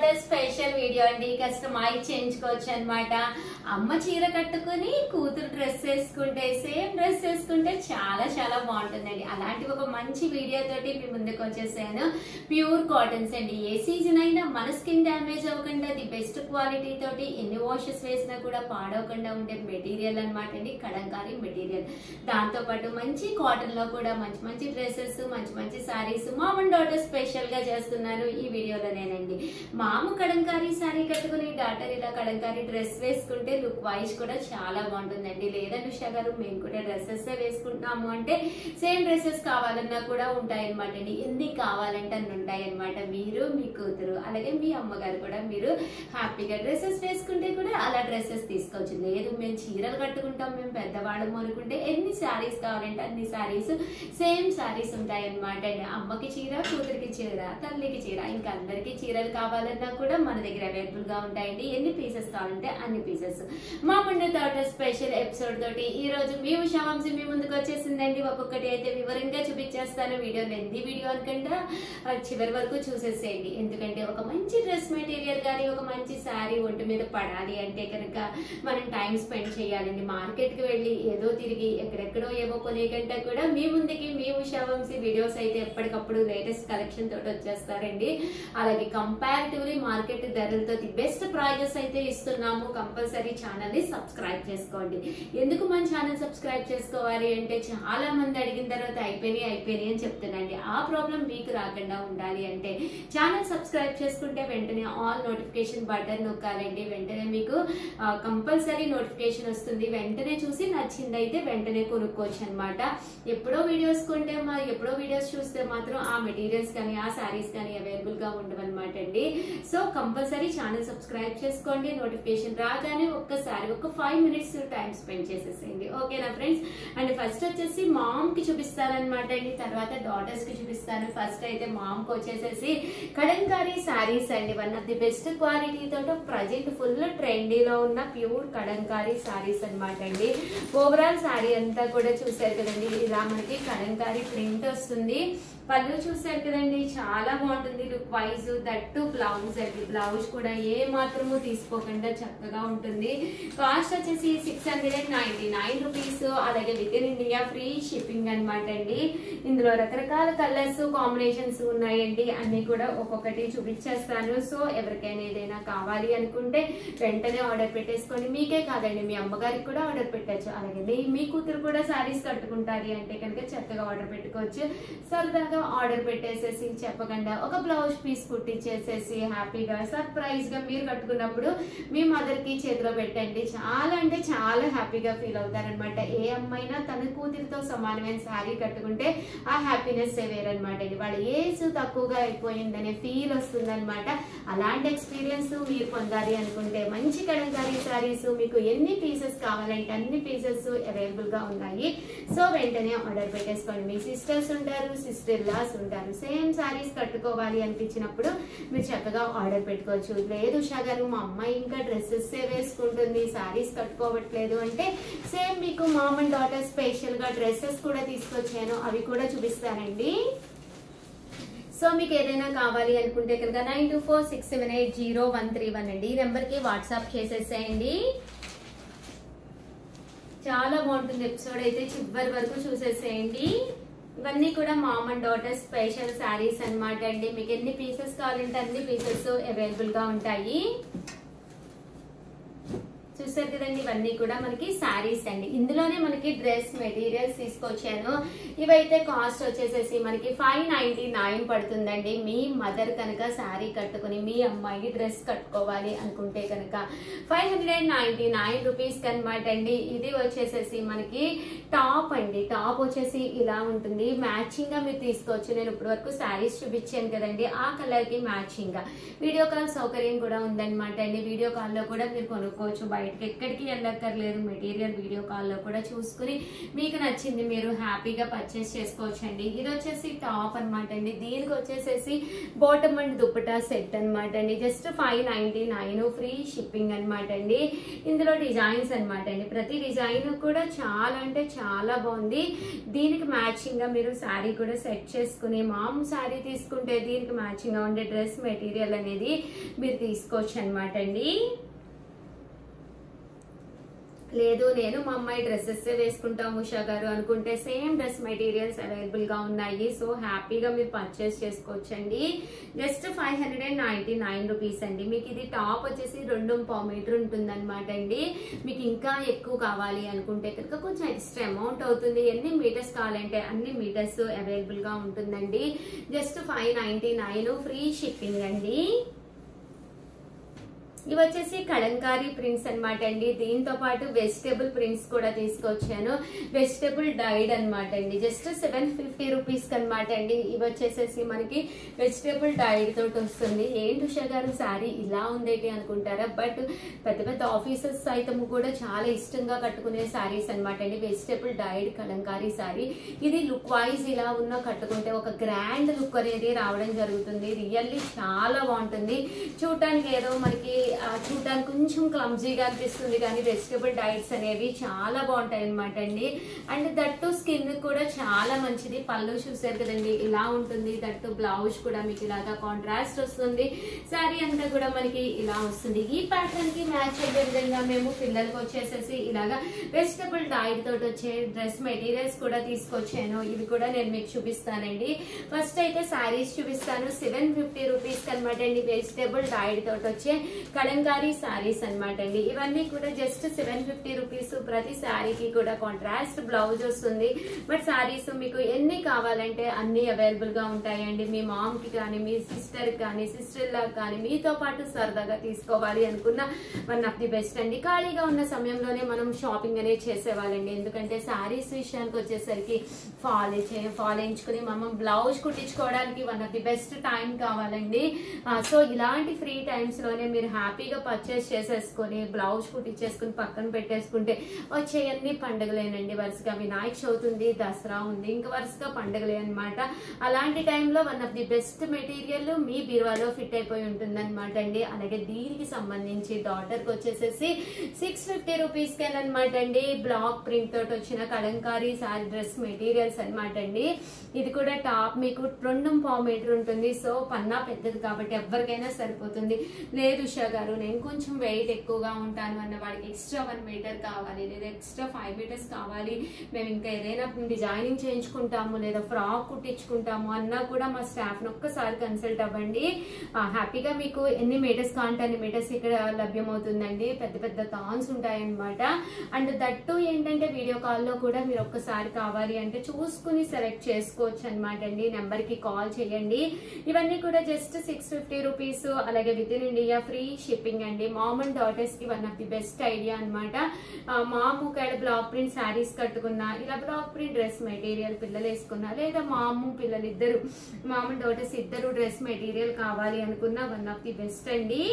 Daughter special video అండి. Customise చేయించుకోవచ్చు అనమాట. అమ్మ చీర కట్టుకుని కూతురు డ్రెస్ వేసుకుంటే సేమ్ డ్రెస్ వేసుకుంటే చాలా చాలా బాగుంటుందండి. అలాంటి ఒక మంచి వీడియో తోటి మీ ముందుకు వచ్చేసాను. ప్యూర్ కాటన్స్ అండి. ఏ సీజన్ అయినా మన స్కిన్ డ్యామేజ్ అవ్వకుండా ది బెస్ట్ క్వాలిటీ తోటి ఎన్ని వాషెస్ వేసినా కూడా పాడవకుండా ఉండే మెటీరియల్ అనమాట అండి. కలంకారీ మెటీరియల్. దాంతో పాటు మంచి కాటన్ లో కూడా మంచి మంచి డ్రెస్సెస్, మంచి మంచి saris mom and daughter special గా చేస్తున్నాను ఈ వీడియోలోనేనండి. మాము కలంకారీ సారీ కట్టుకుని డాటర్ ఇలా కలంకారీ డ్రెస్ వేసుకుంటే లుక్ వైజ్ కూడా చాలా బాగుంటుందండి. లేదా ఉషా గారు మేము కూడా డ్రెస్సెస్ వేసుకుంటున్నాము అంటే సేమ్ డ్రెస్సెస్ కావాలన్నా కూడా ఉంటాయన్నమాట అండి. ఎన్ని కావాలంటే అన్ని ఉంటాయన్నమాట. మీరు, మీ కూతురు, అలాగే మీ అమ్మగారు కూడా మీరు హ్యాపీగా డ్రెస్సెస్ వేసుకుంటే కూడా అలా డ్రెస్సెస్ తీసుకోవచ్చు. లేదు మేము చీరలు కట్టుకుంటాం, మేము పెద్దవాళ్ళము అనుకుంటే ఎన్ని శారీస్ కావాలంటే అన్ని శారీస్ సేమ్ శారీస్ ఉంటాయన్నమాట అండి. అమ్మకి చీర, కూతురికి చీర, తల్లికి చీర, ఇంకా అందరికి చీరలు కావాలన్నా కూడా మన దగ్గర అవైలబుల్ గా ఉంటాయండి. ఎన్ని పీసెస్ కావాలంటే అన్ని పీసెస్. మా ముందు డాటర్ స్పెషల్ ఎపిసోడ్ తోటి ఈ రోజు మీ ఉషా వంశీ మీ ముందుకు వచ్చేసిందండి. ఒక్కొక్కటి అయితే వివరంగా చూపించేస్తాను. వీడియో లెంది వీడియో అనుకుంటా చివరి వరకు చూసేసేయండి. ఎందుకంటే ఒక మంచి డ్రెస్ మెటీరియల్ కానీ ఒక మంచి శారీ ఒంటి మీద పడాలి అంటే కనుక మనం టైం స్పెండ్ చేయాలండి. మార్కెట్ కి వెళ్ళి ఏదో తిరిగి ఎక్కడెక్కడో ఏవో కొనే కంటే కూడా మీ ముందుకి మీ ఉషా వంశీ వీడియోస్ అయితే ఎప్పటికప్పుడు లేటెస్ట్ కలెక్షన్ తోటి వచ్చేస్తారండి. అలాగే కంపారిటివ్లీ మార్కెట్ ధరలతో ది బెస్ట్ ప్రైజెస్ అయితే ఇస్తున్నాము. కంపల్సరీ ఛానల్ ని సబ్స్క్రైబ్ చేసుకోండి. ఎందుకు మన ఛానల్ సబ్స్క్రైబ్ చేసుకోవాలి అంటే చాలా మంది అడిగిన తర్వాత అయిపోయినాయి అని చెప్తున్నాండి. ఆ ప్రాబ్లం మీకు రాకుండా ఉండాలి అంటే ఛానల్ సబ్స్క్రైబ్ చేసుకుంటే వెంటనే ఆల్ నోటిఫికేషన్ బటన్ నొక్కాలండి. వెంటనే మీకు కంపల్సరీ నోటిఫికేషన్ వస్తుంది. వెంటనే చూసి నచ్చిందైతే వెంటనే కొనుక్కోవచ్చు అనమాట. ఎప్పుడో వీడియోస్ కొంటే ఎప్పుడో వీడియోస్ చూస్తే మాత్రం ఆ మెటీరియల్స్ కానీ ఆ శారీస్ కానీ అవైలబుల్ గా ఉండవన్నమాట అండి. సో కంపల్సరీ ఛానల్ సబ్స్క్రైబ్ చేసుకోండి. నోటిఫికేషన్ రాగానే ఒక్కసారి ఒక 5 minutes టైం స్పెండ్ చేసేసేయండి. ఓకేనా ఫ్రెండ్స్? అండ్ ఫస్ట్ వచ్చేసి మామ్ కి చూపిస్తానమాట అండి. తర్వాత డాటర్స్ కి చూపిస్తాను. ఫస్ట్ అయితే మామ్ కి వచ్చేసేసి కలంకారీ శారీస్ అండి. One of the best quality తోట ప్రజెంట్ ఫుల్ ట్రెండీలో ఉన్న ప్యూర్ కలంకారీ శారీస్ అనమాట అండి. ఓవరాల్ శారీ అంతా కూడా చూసారు కదండి. ఇలా మనకి కలంకారీ ప్రింట్ వస్తుంది. పళ్ళు చూసారు కదండి, చాలా బాగుంటుంది లుక్ వైజ్. దట్టు బ్లౌజ్ అండి. బ్లౌజ్ కూడా ఏ మాత్రము తీసుకోకుండా చక్కగా ఉంటుంది. కాస్ట్ వచ్చేసి 699 రూపీస్. అలాగే within India free shipping అనమాట అండి. ఇందులో రకరకాల కలర్స్ కాంబినేషన్స్ ఉన్నాయండి. అన్ని కూడా ఒక్కొక్కటి చూపించేస్తాను. సో ఎవరికైనా ఏదైనా కావాలి అనుకుంటే వెంటనే ఆర్డర్ పెట్టేసుకోండి. మీకే కాదండి, మీ అమ్మగారికి కూడా ఆర్డర్ పెట్టచ్చు. అలాగే మీ కూతురు కూడా శారీస్ కట్టుకుంటారు అంటే కనుక చక్కగా ఆర్డర్ పెట్టుకోవచ్చు. సరదాగా ఆర్డర్ పెట్టేసేసి చెప్పకుండా ఒక బ్లౌజ్ పీస్ కుట్టించేసేసి హ్యాపీగా సర్ప్రైజ్ గా మీరు కట్టుకున్నప్పుడు మీ మదర్ కి చేతిలో పెట్టండి. చాలా అంటే చాలా హ్యాపీగా ఫీల్ అవుతారనమాట. ఏ అమ్మాయినా తన కూతురితో సమానమైన శారీ కట్టుకుంటే ఆ హ్యాపీనెస్ వేరనమాట. వాళ్ళ ఏజ్ తక్కువగా అయిపోయిందనే ఫీల్ వస్తుంది అనమాట. అలాంటి ఎక్స్పీరియన్స్ మీరు పొందాలి అనుకుంటే మంచి కలంకారీ శారీస్ మీకు ఎన్ని పీసెస్ కావాలంటే అన్ని పీసెస్ అవైలబుల్ గా ఉన్నాయి. సో వెంటనే ఆర్డర్ పెట్టేసుకోండి. మీ సిస్టర్స్ ఉంటారు, సిస్టర్ లాస్ ఉంటారు. సేమ్ శారీస్ కట్టుకోవాలి అనిపించినప్పుడు మీరు చక్కగా ఆర్డర్ పెట్టుకోవచ్చు. లేదు ఉషా గారు మా అమ్మాయి ఇంకా డ్రెస్సెస్ వేసుకుంటుంది, శారీస్ కట్టుకోవట్లేదు అంటే సేమ్ మీకు మామ్ అండ్ డాటర్ స్పెషల్ గా డ్రెస్సెస్ కూడా తీసుకొచ్చాను. అవి కూడా చూపిస్తానండి. సో మీకు ఏదైనా కావాలి అనుకుంటే కనుక 9246780131 అండి. ఈ నెంబర్ కి వాట్సాప్ చేసేసేయండి. చాలా బాగుంటుంది ఎపిసోడ్ అయితే చివరి వరకు చూసేసేయండి. ఇవన్నీ కూడా mom and daughter special saris అనమాట అండి. మీకు ఎన్ని పీసెస్ కావాలంటే అన్ని పీసెస్ అవైలబుల్ గా ఉంటాయి. చూసారు కదండి, ఇవన్నీ కూడా మనకి శారీస్ అండి. ఇందులోనే మనకి డ్రెస్ మెటీరియల్స్ తీసుకొచ్చాను. ఇవైతే కాస్ట్ వచ్చేసేసి మనకి 599 పడుతుందండి. మీ మదర్ కనుక శారీ కట్టుకుని మీ అమ్మాయి డ్రెస్ కట్టుకోవాలి అనుకుంటే కనుక 599 రూపీస్ అనమాట అండి. ఇది వచ్చేసేసి మనకి టాప్ అండి. టాప్ వచ్చేసి ఇలా ఉంటుంది. మ్యాచింగ్ గా మీరు తీసుకోవచ్చు. నేను ఇప్పటి వరకు శారీస్ చూపించాను కదండి, ఆ కలర్ కి మ్యాచింగ్ గా వీడియో కాల్ సౌకర్యం కూడా ఉందన్నమాట అండి. వీడియో కాల్ లో కూడా మీరు కొనుక్కోవచ్చు. బయట బయటకి ఎక్కడికి వెళ్ళక్కర్లేదు. మెటీరియల్ వీడియో కాల్లో కూడా చూసుకుని మీకు నచ్చింది మీరు హ్యాపీగా పర్చేస్ చేసుకోవచ్చండి. ఇది వచ్చేసి టాప్ అనమాట అండి. దీనికి వచ్చేసేసి బాటమ్ అండ్ దుపట్టా సెట్ అనమాట అండి. జస్ట్ 599 ఫ్రీ షిప్పింగ్ అనమాట అండి. ఇందులో డిజైన్స్ అనమాట అండి. ప్రతి డిజైన్ కూడా చాలా అంటే చాలా బాగుంది. దీనికి మ్యాచింగ్ గా మీరు శారీ కూడా సెట్ చేసుకుని మామూలు శారీ తీసుకుంటే దీనికి మ్యాచింగ్ గా ఉండే డ్రెస్ మెటీరియల్ అనేది మీరు తీసుకోవచ్చు అనమాట అండి. లేదు నేను మా అమ్మాయి డ్రెస్సెస్ వేసుకుంటాం ఉషా గారు అనుకుంటే సేమ్ డ్రెస్ మెటీరియల్స్ అవైలబుల్ గా ఉన్నాయి. సో హ్యాపీగా మీరు పర్చేస్ చేసుకోవచ్చండి. జస్ట్ 599 రూపీస్ అండి. మీకు ఇది టాప్ వచ్చేసి 2.5 మీటర్ ఉంటుంది అనమాట అండి. మీకు ఇంకా ఎక్కువ కావాలి అనుకుంటే కనుక కొంచెం ఎక్స్ట్రా అమౌంట్ అవుతుంది. ఎన్ని మీటర్స్ కావాలంటే అన్ని మీటర్స్ అవైలబుల్ గా ఉంటుందండి. జస్ట్ 599 ఫ్రీ షిప్పింగ్ అండి. ఇవి వచ్చేసి కలంకారీ ప్రింట్స్ అనమాట అండి. దీంతో పాటు వెజిటేబుల్ ప్రింట్స్ కూడా తీసుకొచ్చాను. వెజిటేబుల్ డైడ్ అనమాట అండి. జస్ట్ 750 రూపీస్ అనమాట అండి. ఇవి వచ్చేసేసి మనకి వెజిటేబుల్ డైడ్ తోటి వస్తుంది. ఏంటి ఉషా గారు శారీ ఇలా ఉందేటి అనుకుంటారా, బట్ పెద్ద పెద్ద ఆఫీసర్స్ సైతం కూడా చాలా ఇష్టంగా కట్టుకునే శారీస్ అనమాట అండి. Vegetable died Kalamkari sari. ఇది లుక్ వైజ్ ఇలా ఉన్న కట్టుకుంటే ఒక గ్రాండ్ లుక్ అనేది రావడం జరుగుతుంది. రియల్లీ చాలా బాగుంటుంది. చూడటానికి ఏదో మనకి చూడటానికి కొంచెం క్లమ్జీగా అనిపిస్తుంది కానీ వెజిటబుల్ డైట్స్ అనేవి చాలా బాగుంటాయి అనమాట అండి. అండ్ దట్టు స్కిన్ కూడా చాలా మంచిది. పళ్ళు చూసారు కదండి ఇలా ఉంటుంది. దట్టు బ్లౌజ్ కూడా మీకు ఇలాగా కాంట్రాస్ట్ వస్తుంది. శారీ అంతా కూడా మనకి ఇలా వస్తుంది. ఈ ప్యాటర్న్ కి మ్యాచ్ అయ్యే విధంగా మేము పిల్లలకు వచ్చేసేసి ఇలాగా వెజిటబుల్ డైట్ తోటి వచ్చే డ్రెస్ మెటీరియల్స్ కూడా తీసుకొచ్చాను. ఇవి కూడా నేను మీకు చూపిస్తానండి. ఫస్ట్ అయితే శారీస్ చూపిస్తాను. 750 రూపీస్ అనమాట అండి. వెజిటబుల్ డైట్ తోటి వచ్చే కలంకారీ శారీస్ అనమాట అండి. ఇవన్నీ కూడా జస్ట్ 750 రూపీస్. ప్రతి శారీకి కూడా కాంట్రాస్ట్ బ్లౌజ్ వస్తుంది. బట్ శారీస్ మీకు ఎన్ని కావాలంటే అన్ని అవైలబుల్ గా ఉంటాయండి. మీ మామ్ కి కానీ మీ సిస్టర్ కానీ సిస్టర్ లా కానీ మీతో పాటు సరదాగా తీసుకోవాలి అనుకున్న వన్ ఆఫ్ ది బెస్ట్ అండి. ఖాళీగా ఉన్న సమయంలోనే మనం షాపింగ్ అనేది చేసేవాళ్ళండి. ఎందుకంటే శారీస్ విషయానికి వచ్చేసరికి ఫాల్ వేయించుకుని మనం బ్లౌజ్ కుట్టించుకోవడానికి one of the best time కావాలండి. సో ఇలాంటి ఫ్రీ టైమ్స్ లోనే మీరు హ్యాపీగా పర్చేస్ చేసేసుకొని బ్లౌజ్ కుట్టించేసుకుని పక్కన పెట్టేసుకుంటే వచ్చేయన్ని పండుగలేనండి. వరుసగా వినాయక చవితి ఉంది, దసరా ఉంది, ఇంకా వరుసగా పండుగలే అనమాట. అలాంటి టైంలో one of the best material మీ బీరువాలో ఫిట్ అయిపోయి ఉంటుంది అనమాట అండి. అలాగే దీనికి సంబంధించి డాటర్ కి వచ్చేసేసి 650 రూపీస్ అనమాట అండి. బ్లాక్ ప్రింట్ తోటి వచ్చిన కలంకారీ సారీ డ్రెస్ మెటీరియల్స్ అనమాట అండి. ఇది కూడా టాప్ మీకు 2.5 మీటర్ ఉంటుంది. సో పన్నా పెద్దది కాబట్టి ఎవరికైనా సరిపోతుంది. లేదు ఉషా గారు నేను కొంచెం వెయిట్ ఎక్కువగా ఉంటాను అన్న వాడికి ఎక్స్ట్రా 1 మీటర్ కావాలి లేదా ఎక్స్ట్రా 5 మీటర్స్ కావాలి, మేము ఇంకా ఏదైనా డిజైనింగ్ చేయించుకుంటాము లేదా ఫ్రాక్ కుట్టించుకుంటాము అన్నా కూడా మా స్టాఫ్ ని ఒక్కసారి కన్సల్ట్ అవ్వండి. హ్యాపీగా మీకు ఎన్ని మీటర్స్ కావాలంటే అన్ని మీటర్స్ ఇక్కడ లభ్యమవుతుందండి. పెద్ద పెద్ద థాన్స్ ఉంటాయన్నమాట. అండ్ దట్టు ఏంటంటే వీడియో కాల్లో కూడా మీరు ఒక్కసారి కావాలి అంటే చూసుకుని సెలెక్ట్ చేసుకోవచ్చు అనమాట అండి. నెంబర్ కి కాల్ చేయండి. ఇవన్నీ కూడా జస్ట్ 650 రూపీస్. అలాగే within India free shipping అండి. మామ్ అండ్ డాటర్స్ కి one of the best idea అనమాట. మామ్ ఇక్కడ బ్లాక్ ప్రింట్ శారీస్ కట్టుకున్నా, ఇలా బ్లాక్ ప్రింట్ డ్రెస్ మెటీరియల్ పిల్లలు వేసుకున్నా, లేదా మాము పిల్లలు ఇద్దరు మామ్ అండ్ డాటర్స్ ఇద్దరు డ్రెస్ మెటీరియల్ కావాలి అనుకున్నా వన్ ఆఫ్ ది బెస్ట్ అండి.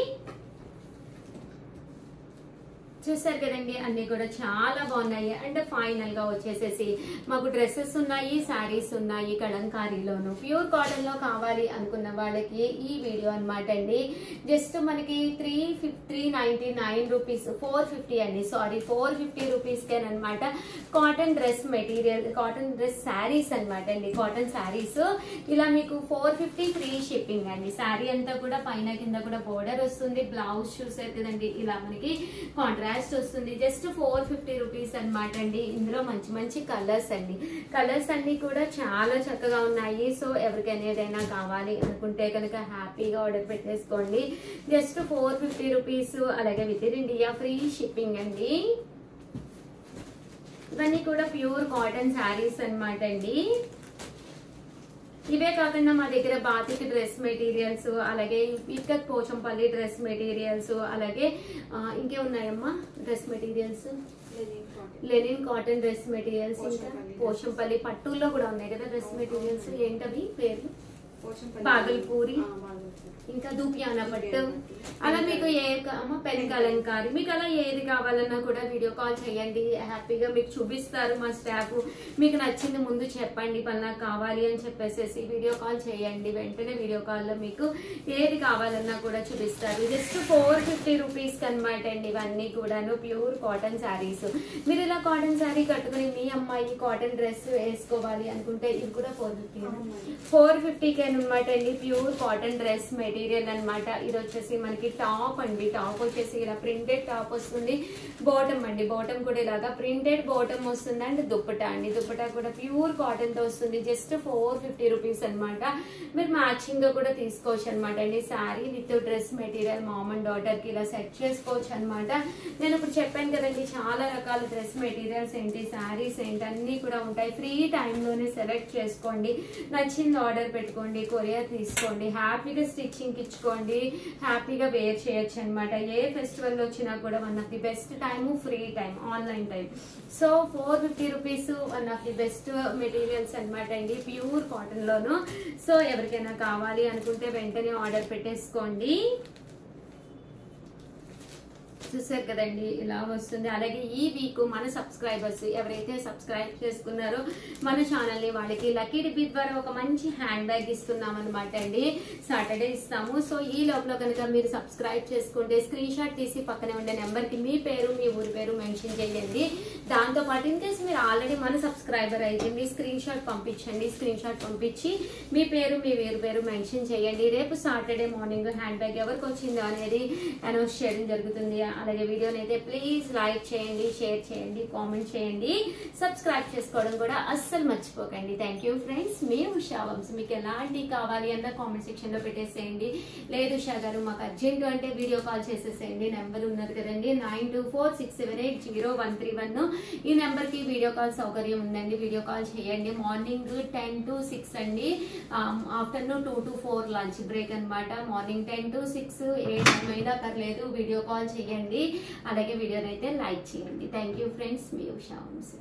చూసారు కదండి అన్ని కూడా చాలా బాగున్నాయి. అండ్ ఫైనల్ గా వచ్చేసేసి మాకు డ్రెస్సెస్ ఉన్నాయి, శారీస్ ఉన్నాయి కలంకారీలోను. ప్యూర్ కాటన్ లో కావాలి అనుకున్న వాళ్ళకి ఈ వీడియో అనమాట అండి. జస్ట్ మనకి 399 రూపీస్ 450 అండి, సారీ 450 రూపీస్ కేనమాట. Cotton dress material, cotton dress saris అనమాట అండి. కాటన్ శారీస్ ఇలా మీకు 450 ఫ్రీ షిప్పింగ్ అండి. శారీ అంతా కూడా పైన కింద కూడా బోర్డర్ వస్తుంది. బ్లౌజ్ చూసారు కదండి ఇలా మనకి కాంట్రాస్ట్ వస్తుంది. జస్ట్ 450 రూపీస్ అనమాట అండి. ఇందులో మంచి మంచి కలర్స్ అండి. కలర్స్ అన్ని కూడా చాలా చక్కగా ఉన్నాయి. సో ఎవరికైనా ఏదైనా కావాలి అనుకుంటే కనుక హ్యాపీగా ఆర్డర్ పెట్టేసుకోండి. Just 450 rupees. అలాగే within India free shipping అండి. ఇవన్నీ కూడా ప్యూర్ కాటన్ శారీస్ అనమాట అండి. ఇవే కాకుండా మా దగ్గర బాతిక్ డ్రెస్ మెటీరియల్స్, అలాగే ఇక్కత్ పోచంపల్లి డ్రెస్ మెటీరియల్స్, అలాగే ఇంకే ఉన్నాయమ్మా dress materials, linen cotton dress materials, ఇంకా పోచంపల్లి పట్టుల్లో కూడా ఉన్నాయి కదా డ్రెస్ మెటీరియల్స్. ఏంటవి పేర్లు? బాగల్పూరి, ఇంకా దూపియానా పట్టు, అలా మీకు ఏ పెన్ కలంకారీ, మీకు అలా ఏది కావాలన్నా కూడా వీడియో కాల్ చేయండి. హ్యాపీగా మీకు చూపిస్తారు మా స్టాఫ్. మీకు నచ్చింది ముందు చెప్పండి, పలానా కావాలి అని చెప్పేసి వీడియో కాల్ చేయండి. వెంటనే వీడియో కాల్లో మీకు ఏది కావాలన్నా కూడా చూపిస్తారు. జస్ట్ 450 రూపీస్ అనమాట అండి. ఇవన్నీ కూడాను ప్యూర్ కాటన్ శారీస్. మీరు ఇలా కాటన్ శారీ కట్టుకుని మీ అమ్మాయి కాటన్ డ్రెస్ వేసుకోవాలి అనుకుంటే ఇది కూడా 450కే అనమాట అండి. ప్యూర్ కాటన్ డ్రెస్ మెటీరియల్ అనమాట. ఇది వచ్చేసి మనకి టాప్ అండి. టాప్ వచ్చేసి ఇలా ప్రింటెడ్ టాప్ వస్తుంది. బాటమ్ అండి, బాటమ్ కూడా ఇలాగా ప్రింటెడ్ బాటమ్ వస్తుంది. అండ్ దుప్పటా అండి, దుప్పటా కూడా ప్యూర్ కాటన్ తో వస్తుంది. జస్ట్ 450 రూపీస్ అనమాట. మీరు మ్యాచింగ్ గా కూడా తీసుకోవచ్చు అనమాట అండి. Sari with dress material mom and daughter కి ఇలా సెట్ చేసుకోవచ్చు అనమాట. నేను ఇప్పుడు చెప్పాను కదండి, చాలా రకాల డ్రెస్ మెటీరియల్స్ ఏంటి, శారీస్ ఏంటి అన్ని కూడా ఉంటాయి. ఫ్రీ టైంలోనే సెలెక్ట్ చేసుకోండి, నచ్చింది ఆర్డర్ పెట్టుకోండి, కొరియర్ తీసుకోండి, హ్యాపీగా స్టిచ్చింగ్ ఇచ్చుకోండి, హ్యాపీగా వేర్ చేయొచ్చు అనమాట. ఏ ఫెస్టివల్ వచ్చినా కూడా one of the best time free time, online time. So 450 rupees one of the best materials అనమాట అండి, ప్యూర్ కాటన్ లోను. సో ఎవరికైనా కావాలి అనుకుంటే వెంటనే ఆర్డర్ పెట్టేసుకోండి. చూసారు కదండి, ఇలా వస్తుంది. అలాగే ఈ వీక్ మన సబ్స్క్రైబర్స్ ఎవరైతే సబ్స్క్రైబ్ చేసుకున్నారో మన ఛానల్ ని, వాళ్ళకి లక్కీ డిప్ ద్వారా ఒక మంచి హ్యాండ్ బ్యాగ్ ఇస్తున్నాం అనమాట అండి. సాటర్డే ఇస్తాము. సో ఈ లోపల కనుక మీరు సబ్స్క్రైబ్ చేసుకుంటే స్క్రీన్ షాట్ తీసి పక్కనే ఉండే నెంబర్ కి మీ పేరు మీ ఊరి పేరు మెన్షన్ చేయండి. దాంతో పాటు ఇన్ కేసు మీరు ఆల్రెడీ మన సబ్స్క్రైబర్ అయితే మీ స్క్రీన్ షాట్ పంపించండి. స్క్రీన్ షాట్ పంపించి మీ పేరు మీ ఊరి పేరు మెన్షన్ చేయండి. రేపు సాటర్డే మార్నింగ్ హ్యాండ్ బ్యాగ్ ఎవరికి వచ్చిందో అనేది అనౌన్స్ చేయడం జరుగుతుంది. అలాగే వీడియోని అయితే ప్లీజ్ లైక్ చేయండి, షేర్ చేయండి, కామెంట్ చేయండి, సబ్స్క్రైబ్ చేసుకోవడం కూడా అస్సలు మర్చిపోకండి. Thank you friends. మీ ఉషా వంశీ. మీకు ఎలాంటి కావాలి అన్న కామెంట్ సెక్షన్ లో పెట్టేసేయండి. లేదు ఉషా గారు మాకు అర్జెంట్ అంటే వీడియో కాల్ చేసేసేయండి. నెంబర్ ఉన్నది కదండి, 9246780131. ఈ నెంబర్ కి వీడియో కాల్ సౌకర్యం ఉందండి. వీడియో కాల్ చేయండి. మార్నింగ్ 10 to 6 అండి, ఆఫ్టర్నూన్ 2 to 4 లంచ్ బ్రేక్ అనమాట. మార్నింగ్ 10 to 6 ఏ టైం అయినా పర్లేదు, వీడియో కాల్ చేయండి. అలాగే వీడియోని అయితే లైక్ చేయండి. Thank you friends. మీ ఉషా వంశీ.